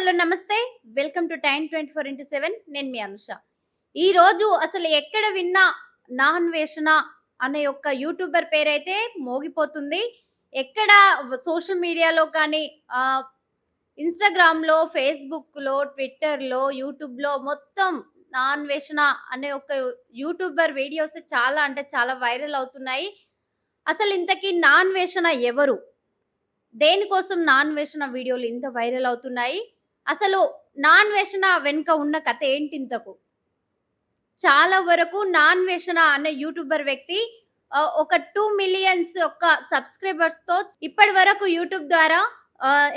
Hello! నమస్తే. Welcome to time 24/7 నేను మీ అనుష. ఈరోజు అసలు ఎక్కడ విన్నా నాన్వేషణ అనే ఒక యూట్యూబర్ పేరైతే మోగిపోతుంది. ఎక్కడ సోషల్ మీడియాలో కానీ ఆహ్, ఇన్‌స్టాగ్రామ్‌లో, ఫేస్‌బుక్‌లో, ట్విట్టర్‌లో, యూట్యూబ్‌లో మొత్తం నాన్వేషణ అనే ఒక యూట్యూబర్ వీడియోస్ చాలా అంటే చాలా వైరల్ అవుతున్నాయి. అసలు ఇంతకీ నాన్వేషణ ఎవరు? దేనికోసం నాన్వేషణ వీడియోలు ఇంత వైరల్ అవుతున్నాయి? అసలు నాన్వేషణ వెనుక ఉన్న కథ ఏంటింతకు? చాలా వరకు నాన్వేషణ అనే యూట్యూబర్ వ్యక్తి ఒక 2 మిలియన్స్ యొక్క సబ్‌స్క్రైబర్స్‌తో ఇప్పటి వరకు యూట్యూబ్ ద్వారా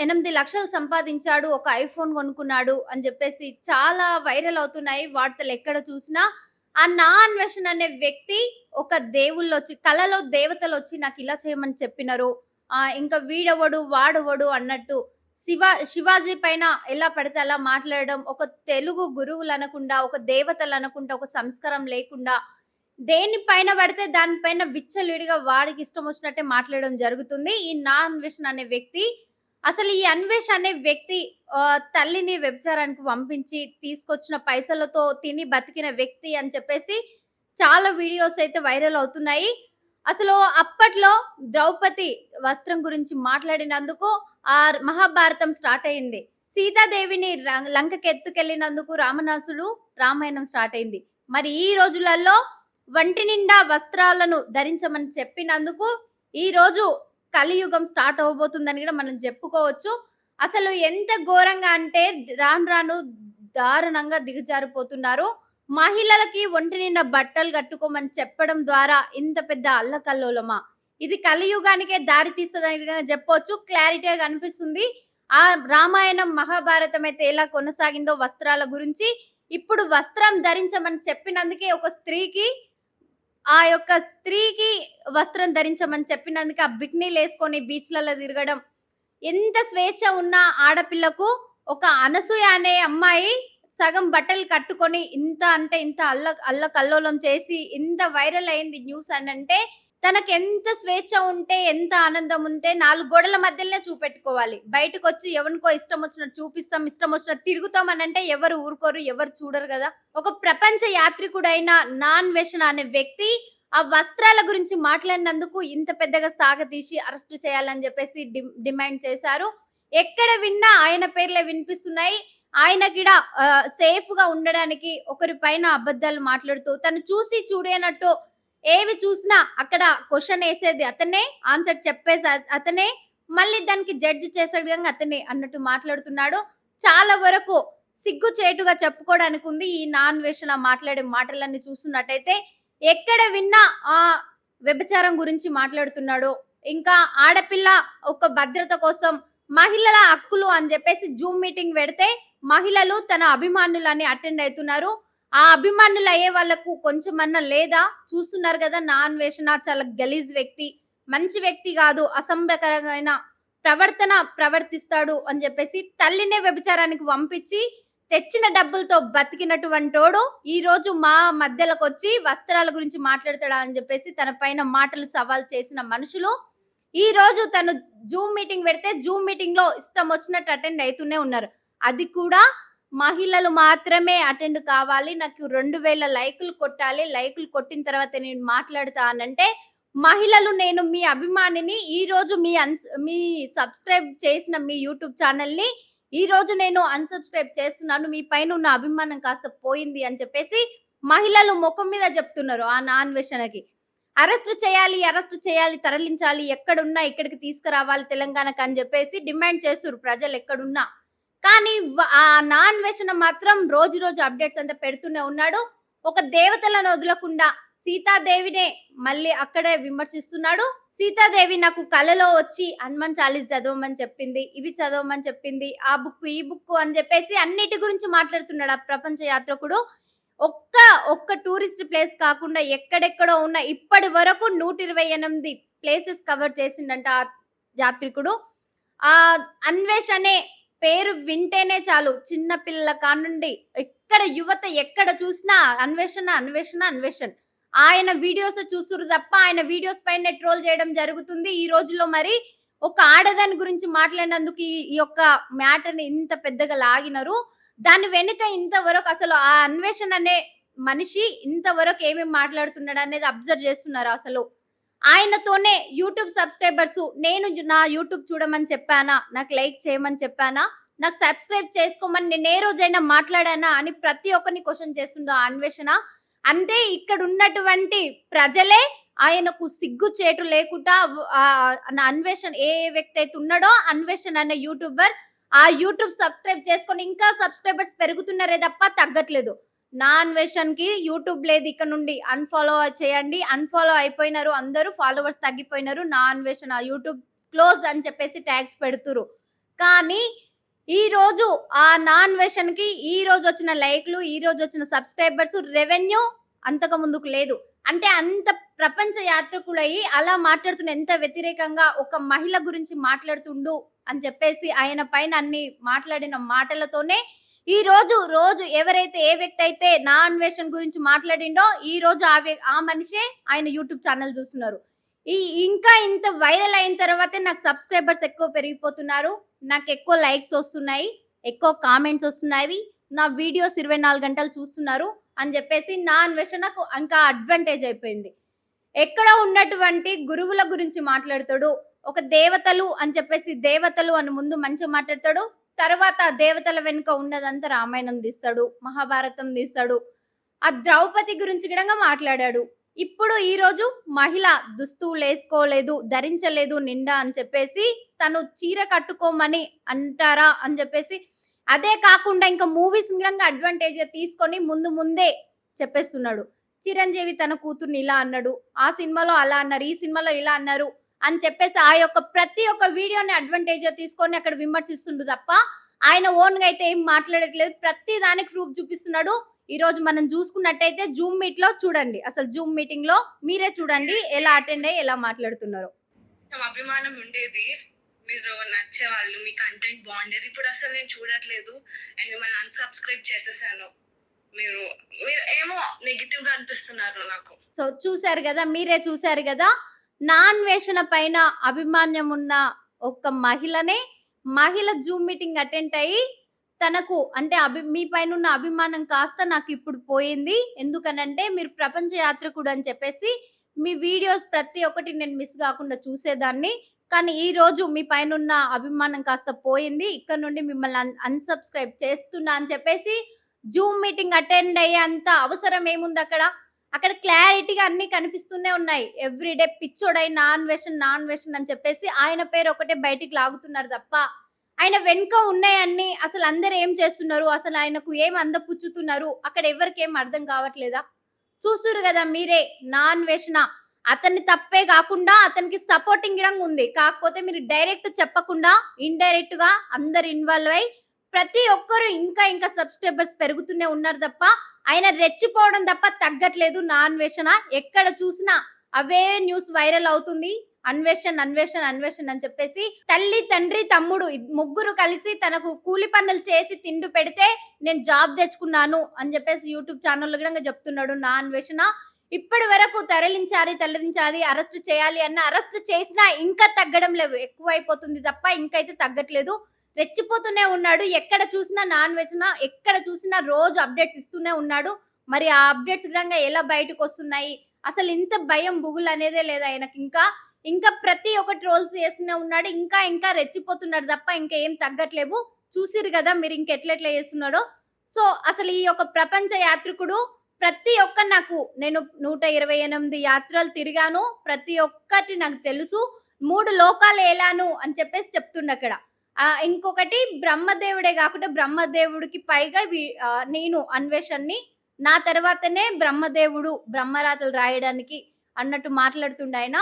8,00,000 సంపాదించాడు. ఒక ఐఫోన్ కొనుక్కున్నాడు అని జెప్పేసి చాలా వైరల్ అవుతున్నాయి వార్తలు ఎక్కడ చూసినా. ఆ నాన్వేషణ అనే వ్యక్తి ఒక దేవుళ్ళొచ్చి కలలో దేవతలొచ్చి నాకిలా చేయమని చెప్పినరు. ఇంకా వీడెవడు, వాడెవడు అన్నట్టు శివాజీ పైన ఎలా పడితే అలా మాట్లాడడం, ఒక తెలుగు గురువులనకుండా, ఒక దేవతలనకుండా, ఒక సంస్కారం లేకుండా, దేని పైన పడితే దాని పైన విచ్చలవిడిగా వాడికి ఇష్టం వచ్చినట్టే మాట్లాడడం జరుగుతుంది. ఈ నా అన్వేషణ అనే వ్యక్తి. అసలు ఈ అన్వేష్ అనే వ్యక్తి తల్లిని వ్యభిచారానికి పంపించి, తీసుకొచ్చిన పైసలతో తిని బతికిన వ్యక్తి అని చెప్పేసి చాలా వీడియోస్ అయితే వైరల్ అవుతున్నాయి. అసలు అప్పట్లో ద్రౌపది వస్త్రం గురించి మాట్లాడినందుకు మహాభారతం స్టార్ట్ అయింది. సీతాదేవిని లంకకి ఎత్తుకెళ్ళినందుకు రామణాసుడు రామాయణం స్టార్ట్ అయింది. మరి ఈ రోజులలో వంటి నిండా వస్త్రాలను ధరించమని చెప్పినందుకు ఈ రోజు కలియుగం స్టార్ట్ అవ్వబోతుందని కూడా మనం చెప్పుకోవచ్చు. అసలు ఎంత ఘోరంగా అంటే రాను రాను దారుణంగా దిగజారిపోతున్నారు. మహిళలకి ఒంటి నిండా బట్టలు కట్టుకోమని చెప్పడం ద్వారా ఇంత పెద్ద అల్లకల్లోలమా? ఇది కలియుగానికే దారి తీస్తదని చెప్పొచ్చు. క్లారిటీగా కనిపిస్తుంది. ఆ రామాయణం, మహాభారతం అయితే ఎలా కొనసాగిందో వస్త్రాల గురించి, ఇప్పుడు వస్త్రం ధరించమని చెప్పినందుకే ఆ యొక్క స్త్రీకి వస్త్రం ధరించమని చెప్పినందుకే ఆ బికినీలేసుకొని బీచ్‌లలో తిరగడం. ఎంత స్వేచ్ఛ ఉన్న ఆడపిల్లకు ఒక అనసూయ అనే అమ్మాయి సగం బట్టలు కట్టుకొని ఇంత అంటే ఇంత అల్లకల్లోలం చేసి ఇంత వైరల్ అయింది న్యూస్ అనంటే తనకెంత స్వేచ్ఛ ఉంటే, ఎంత ఆనందం ఉంటే 4 గోడల మధ్యలోనే చూపెట్టుకోవాలి. బయటకొచ్చి ఎవనికో ఇష్టం వచ్చినట్టు చూపిస్తాం, ఇష్టం వచ్చినట్టు తిరుగుతాం అనంటే ఎవరు ఊరుకోరు, ఎవరు చూడరు గదా! ఒక ప్రపంచ యాత్రికుడైన నాన్వేషణ అనే వ్యక్తి ఆ వస్త్రాల గురించి మాట్లాడినందుకు ఇంత పెద్దగా సాగతీసి అరెస్ట్ చేయాలని జెప్పేసి డిమాండ్ చేశారు. ఎక్కడ విన్నా ఆయన పేర్లే వినిపిస్తున్నాయి. ఆయన గిడ సేఫ్‌గా ఉండడానికి ఒకరి పైన అబద్ధాలు మాట్లాడుతూ, తను చూసి చూడనట్టు ఏవి చూసినా అక్కడ క్వెషన్ ఏసేది అతనే, ఆన్సర్ చెప్పేసి అతనే, మళ్ళీ దానికి జడ్జ్ చేసే విధంగా అతనే అన్నట్టు మాట్లాడుతున్నాడు. చాలా వరకు సిగ్గుచేటుగా చెప్పుకోవడానికి ఉంది. ఈ నాన్వేషణ మాట్లాడే మాటలన్నీ చూస్తున్నట్టయితే ఎక్కడ విన్నా వ్యభిచారం గురించి మాట్లాడుతున్నాడు. ఇంకా ఆడపిల్ల ఒక భద్రత కోసం మహిళల హక్కులు అని చెప్పేసి జూమ్ మీటింగ్ పెడితే మహిళలు తన అభిమానులని అటెండ్ అయితున్నారు. ఆ అభిమానులు అయ్యే వాళ్ళకు కొంచెమన్నా లేదా? చూస్తున్నారు గదా! నా అన్వేషణ చాలా గలీజ్ వ్యక్తి. మంచి వ్యక్తి గాదు. అసభ్యకరమైన ప్రవర్తిస్తాడు అని జెప్పేసి తల్లినే వ్యభిచారానికి పంపించి తెచ్చిన డబ్బులతో బతికినటువంటోడు ఈరోజు మా మధ్యలోకొచ్చి వస్త్రాల గురించి మాట్లాడతాడా అని జెప్పేసి తన పైన మాటలు సవాల్ చేసిన మనుషులు ఈరోజు తను జూమ్ మీటింగ్ పెడితే జూమ్ మీటింగ్‌లో ఇష్టం వచ్చినట్టు అటెండ్ అయితూనే ఉన్నారు. అది కూడా మహిళలు మాత్రమే అటెండ్ కావాలి. నాకు 2000 లైకులు కొట్టాలి. లైకులు కొట్టిన తర్వాత నేను మాట్లాడతా అనంటే, మహిళలు నేను మీ అభిమానిని. ఈరోజు మీ సబ్‌స్క్రైబ్ చేసిన మీ యూట్యూబ్ ఛానెల్‌ని ఈరోజు నేను అన్‌సబ్‌స్క్రైబ్ చేస్తున్నాను. మీ పైన ఉన్న అభిమానం కాస్త పోయింది అని చెప్పేసి మహిళలు మొఖం మీద చెప్తున్నారు ఆ నాన్వేషణకి. అరెస్ట్ చేయాలి, తరలించాలి. ఎక్కడున్నా ఇక్కడికి తీసుకురావాలి తెలంగాణకు అని చెప్పేసి డిమాండ్ చేస్తుర్రు ప్రజలు ఎక్కడున్నా. కానీ ఆ నాన్వేషణ మాత్రం రోజు రోజు అప్డేట్స్ అంతా పెడుతూనే ఉన్నాడు. ఒక దేవతలను వదలకుండా సీతాదేవినే మళ్ళీ అక్కడే విమర్శిస్తున్నాడు. సీతాదేవి నాకు కలలో వచ్చి హనుమాన్ చాలీస్ చదవమని చెప్పింది. ఇవి చదవమని చెప్పింది. ఆ బుక్, ఈ బుక్ అని చెప్పేసి అన్నిటి గురించి మాట్లాడుతున్నాడు ఆ ప్రపంచ యాత్రకుడు. ఒక్క ఒక్క టూరిస్ట్ ప్లేస్ కాకుండా ఎక్కడెక్కడో ఉన్న ఇప్పటి వరకు 128 ప్లేసెస్ కవర్ చేసిండంట ఆ యాత్రికుడు. అన్వేష్ అనే పేరు వింటేనే చాలు చిన్న పిల్లల కానుండి ఎక్కడ యువత ఎక్కడ చూసినా అన్వేషణ, అన్వేషణ, అన్వేషణ్. ఆయన వీడియోస్ చూస్తుర్రు తప్ప ఆయన వీడియోస్ పైనే ట్రోల్ చేయడం జరుగుతుంది. ఈ రోజుల్లో మరి ఒక ఆడదాని గురించి మాట్లాడినందుకు ఈ యొక్క మ్యాటర్‌ని ఇంత పెద్దగా లాగినరు. దాని వెనుక ఇంతవరకు అసలు ఆ అన్వేషణ అనే మనిషి ఇంతవరకు ఏమేమి మాట్లాడుతున్నాడనేది అబ్జర్వ్ చేస్తున్నారా అసలు? ఆయనతోనే యూట్యూబ్ సబ్‌స్క్రైబర్స్ నేను నా యూట్యూబ్ చూడమని చెప్పానా? నాకు లైక్ చేయమని చెప్పానా? నాకు సబ్‌స్క్రైబ్ చేసుకోమని నేను ఏ రోజైనా మాట్లాడానా? అని ప్రతి ఒక్కరిని క్వెషన్ చేస్తుండు ఆ అన్వేషణ. అంటే ఇక్కడున్నటువంటి ప్రజలే ఆయనకు సిగ్గుచేటు లేకుండా నా అన్వేషణ ఏ వ్యక్తి అయితే ఉన్నాడో అన్వేషణ అనే యూట్యూబర్ ఆ యూట్యూబ్ సబ్స్క్రైబ్ చేసుకొని ఇంకా సబ్స్క్రైబర్స్ పెరుగుతున్నారే తప్ప తగ్గట్లేదు. నా అన్వేషణకి యూట్యూబ్ లేదు ఇక నుండి అన్‌ఫాలో చేయండి. అన్‌ఫాలో అయిపోయినారు అందరూ ఫాలోవర్స్ తగ్గిపోయినారు. నా అన్వేషణ యూట్యూబ్ క్లోజ్ అని చెప్పేసి ట్యాగ్స్ పెడుతుర్రు. కానీ ఈరోజు ఆ నా అన్వేషణకి ఈరోజు వచ్చిన లైక్‌లు, ఈరోజు వచ్చిన సబ్స్క్రైబర్స్ రెవెన్యూ అంతకు ముందుకు లేదు. అంటే అంత ప్రపంచ యాత్రికుడయ్యి అలా మాట్లాడుతున్న ఎంత వ్యతిరేకంగా ఒక మహిళ గురించి మాట్లాడుతుండు అని చెప్పేసి ఆయన పైన అన్ని మాట్లాడిన మాటలతోనే రోజు ఎవరైతే ఏ వ్యక్తి అయితే నా అన్వేషణ గురించి మాట్లాడిండో ఈ రోజు ఆ మనిషే ఆయన యూట్యూబ్ ఛానల్ చూస్తున్నారు. ఇంకా ఇంత వైరల్ అయిన తర్వాతే నాకు సబ్స్క్రైబర్స్ ఎక్కువ పెరిగిపోతున్నారు. నాకు ఎక్కువ లైక్స్ వస్తున్నాయి. ఎక్కువ కామెంట్స్ వస్తున్నాయి. నా వీడియోస్ 24 గంటలు చూస్తున్నారు అని చెప్పేసి నా అన్వేషణకు ఇంకా అడ్వాంటేజ్ అయిపోయింది. ఎక్కడ ఉన్నటువంటి గురువుల గురించి మాట్లాడతాడు. ఒక దేవతలు అని చెప్పేసి దేవతలు అని ముందు మంచిగా మాట్లాడతాడు. తర్వాత దేవతల వెనుక ఉన్నదంతా రామాయణం తీస్తాడు. మహాభారతం తీస్తాడు. ఆ ద్రౌపది గురించి కూడా మాట్లాడాడు. ఇప్పుడు ఈరోజు మహిళ దుస్తులేసుకోలేదు, ధరించలేదు నిండా అని చెప్పేసి తను చీర కట్టుకోమని అంటారా అని చెప్పేసి అదే కాకుండా ఇంకా మూవీస్ కూడా అడ్వాంటేజ్‌గా తీసుకొని ముందే చెప్పేస్తున్నాడు. చిరంజీవి తన కూతుర్ని ఇలా అన్నాడు. ఆ సినిమాలో అలా అన్నారు. ఈ సినిమాలో ఇలా అన్నారు అని చెప్పేసి ఆ యొక్క ప్రతి ఒక్క వీడియోని అడ్వాంటేజ్‌గా తీసుకొని అక్కడ విమర్శిస్తుండు తప్ప ఆయన ఓన్‌గా అయితే ఏం మాట్లాడట్లేదు. ప్రతి దానికి ప్రూఫ్ చూపిస్తున్నాడు. ఈరోజు మనం చూసుకున్నట్టయితే జూమ్ మీట్‌లో చూడండి. అసలు జూమ్ మీటింగ్‌లో మీరే చూడండి ఎలా అటెండ్ అయ్యి ఎలా మాట్లాడుతున్నారో. అభిమానం ఉండేది. మీరు నచ్చేవాళ్ళు. మీ కంటెంట్ బాగుండేది. ఇప్పుడు అసలు నేను చూడట్లేదు. అండ్ మిమ్మల్ని అన్‌సబ్‌స్క్రైబ్ చేసేసాను. మీరు మీరు ఏమో నెగెటివ్‌గా అనిపిస్తున్నారు నాకు. సో చూసారు గదా! మీరే చూసారు గదా! నా అన్వేషణ పైన అభిమాన్యం ఉన్న ఒక మహిళ జూమ్ మీటింగ్ అటెండ్ అయ్యి తనకు అంటే మీ పైనున్న అభిమానం కాస్త నాకిప్పుడు పోయింది. ఎందుకనంటే మీరు ప్రపంచ యాత్రికుడు అని చెప్పేసి మీ వీడియోస్ ప్రతి ఒక్కటి నేను మిస్ గాకుండా చూసేదాన్ని. కానీ ఈరోజు మీ పైనున్న అభిమానం కాస్త పోయింది. ఇక్కడ నుండి మిమ్మల్ని అన్‌సబ్‌స్క్రైబ్ చేస్తున్నా అని చెప్పేసి జూమ్ మీటింగ్ అటెండ్ అయ్యేంత అవసరం ఏముందక్కడ? అక్కడ క్లారిటీగా అన్నీ కనిపిస్తూనే ఉన్నాయి. ఎవ్రీడే పిచ్చోడై నా అన్వేషణ అని చెప్పేసి ఆయన పేరు ఒకటే బయటికి లాగుతున్నారు తప్ప ఆయన వెనుక ఉన్నాయన్నీ అసలు అందరూ ఏం చేస్తున్నారు? అసలు ఆయనకు ఏం అందపుచ్చుతున్నారు? అక్కడ ఎవరికేం అర్థం కావట్లేదా? చూస్తుర్రు గదా మీరే నా అన్వేషణ. అతని తప్పే గాకుండా అతనికి సపోర్టింగ్ గూడా ఉంది. కాకపోతే మీరు డైరెక్ట్ చెప్పకుండా ఇండైరెక్ట్‌గా అందరూ ఇన్వాల్వ్ అయ్యి ప్రతి ఒక్కరు ఇంకా సబ్స్క్రైబర్స్ పెరుగుతూనే ఉన్నారు తప్ప ఆయన రెచ్చిపోవడం తప్ప తగ్గట్లేదు నా అన్వేషణ. ఎక్కడ చూసినా అవే న్యూస్ వైరల్ అవుతుంది. అన్వేషణ అని చెప్పేసి తల్లి, తండ్రి, తమ్ముడు ముగ్గురు కలిసి తనకు కూలి పనులు చేసి తిండి పెడితే నేను జాబ్ తెచ్చుకున్నాను అని చెప్పేసి యూట్యూబ్ ఛానల్‌లో గూడా చెప్తున్నాడు నా అన్వేషణ. ఇప్పటి వరకు తరలించాలి, అరెస్ట్ చేయాలి అన్న అరెస్ట్ చేసినా ఇంకా తగ్గడం లేవు. ఎక్కువైపోతుంది తప్ప ఇంకైతే తగ్గట్లేదు. రెచ్చిపోతూనే ఉన్నాడు. ఎక్కడ చూసినా నా అన్వేషణ, ఎక్కడ చూసినా రోజు అప్డేట్స్ ఇస్తూనే ఉన్నాడు. మరి ఆ అప్డేట్స్ గూడా ఎలా బయటకొస్తున్నాయి? అసలు ఇంత భయం బుగులు అనేదే లేదు ఆయనకింకా. ఇంకా ప్రతి ఒక్కటి ట్రోల్స్ చేస్తూనే ఉన్నాడు. ఇంకా రెచ్చిపోతున్నాడు తప్ప ఇంకా ఏం తగ్గట్లేవు. చూసిర్రు గదా మీరు ఇంకెట్లెట్లా చేస్తున్నాడో. సో అసలు ఈ యొక్క ప్రపంచ యాత్రికుడు ప్రతి ఒక్క నేను 128 యాత్రలు తిరిగాను. ప్రతి ఒక్కటి నాకు తెలుసు. 3 లోకాలు ఏలాను అని చెప్పేసి చెప్తుండక్కడ. ఇంకొకటి బ్రహ్మదేవుడే గాకుండా బ్రహ్మదేవుడికి పైగా నేను అన్వేషణ్‌ని. నా తర్వాతనే బ్రహ్మదేవుడు బ్రహ్మరాతలు రాయడానికి అన్నట్టు మాట్లాడుతుండాయన.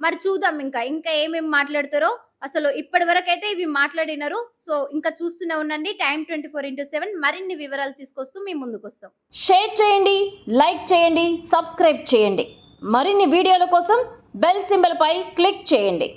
మరి చూద్దాం ఇంకా ఏమేమి మాట్లాడతారో. అసలు ఇప్పటి వరకైతే ఇవి మాట్లాడినరు. సో ఇంకా చూస్తూనే ఉండండి టైమ్ 24/7 మరిన్ని వివరాలు తీసుకొస్తూ మీ ముందుకొస్తాం. షేర్ చేయండి, లైక్ చేయండి, సబ్స్క్రైబ్ చేయండి. మరిన్ని వీడియోల కోసం బెల్ సింబల్ పై క్లిక్ చేయండి.